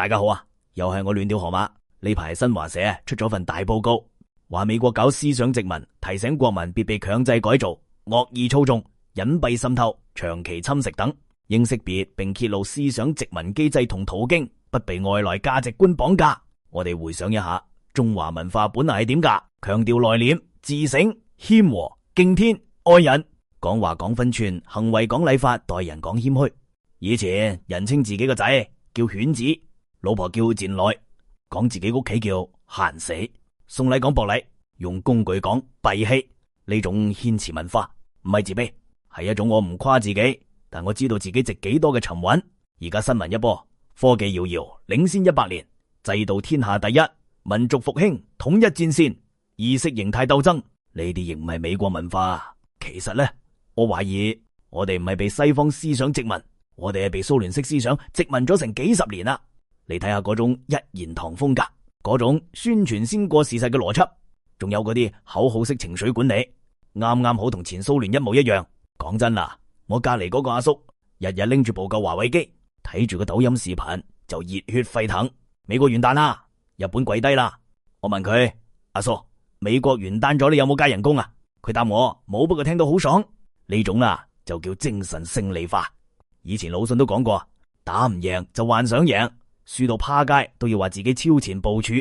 大家好啊，又係我亂屌河馬。呢排新華社出咗份大報告，話美國搞思想殖民，提醒國民別被強制改造、惡意操縱、隱蔽滲透、長期侵蝕等，應識別並揭露思想殖民機制同途徑，不被外來價值觀綁架。我哋回想一下，中華文化本來係點噶？強調內斂、自省、謙和、敬天、愛人，講話講分寸，行為講禮法，待人講謙虛。以前人稱自己個仔叫犬子，老婆叫賤內，講自己屋企叫閒死，送禮講薄禮，用工具講閉氣。呢種謙辭文化唔係自卑，係一種我唔誇自己，但我知道自己值幾多嘅沉穩。而家新聞一波，科技遙遙領先100年，制度天下第一，民族復興統一戰線，意識形態鬥爭，呢啲仍唔係美國文化。其實呢，我懷疑我哋唔係被西方思想殖民，我哋係被蘇聯式思想殖民咗成幾十年啦。你睇下嗰種一言堂風格，嗰種宣傳先過事實嘅邏輯，仲有嗰啲口號式情緒管理，啱啱好同前蘇聯一模一樣。講真啦，我隔籬嗰個阿叔日日拎住部舊華為機，睇住個抖音視頻就熱血沸騰。美國元旦啦，日本跪低啦。我問佢，阿叔，美國元旦咗你有冇加人工啊？佢答我冇，不過聽到好爽。呢種就叫精神勝利化。以前魯迅都講過，打唔贏就幻想贏，輸到趴街都要話自己超前部署。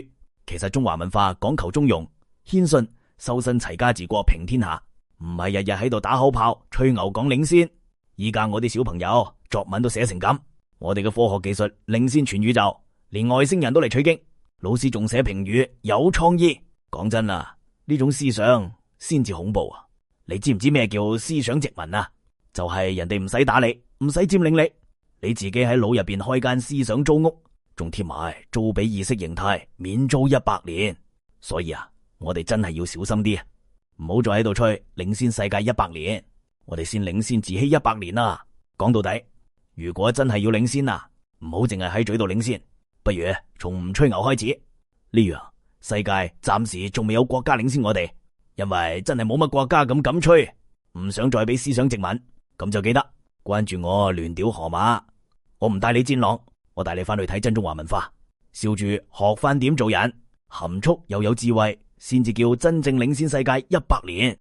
其實中華文化講求中庸、謙遜、修身齊家治國平天下，唔係日日喺度打口炮、吹牛講領先。依家我啲小朋友作文都寫成咁，我哋嘅科學技術領先全宇宙，連外星人都嚟取經。老師仲寫評語有創意。講真啦，呢種思想先至恐怖啊！你知唔知咩叫思想殖民啊？就係人哋唔使打你，唔使佔領你，你自己喺腦入邊開間思想租屋，仲貼埋租俾意識形態，免租100年。所以我哋真係要小心啲，唔好再喺度吹領先世界100年，我哋先領先自己100年啦。講到底，如果真係要領先唔好淨係喺嘴度領先，不如從唔吹牛開始。呢樣世界暫時仲未有國家領先我哋，因為真係冇乜國家咁敢吹，唔想再俾思想殖民。咁就記得關注我亂屌河馬，我唔帶你戰狼，我帶你翻去睇真中華文化，笑住學翻點做人，含蓄又有智慧，先至叫真正領先世界100年。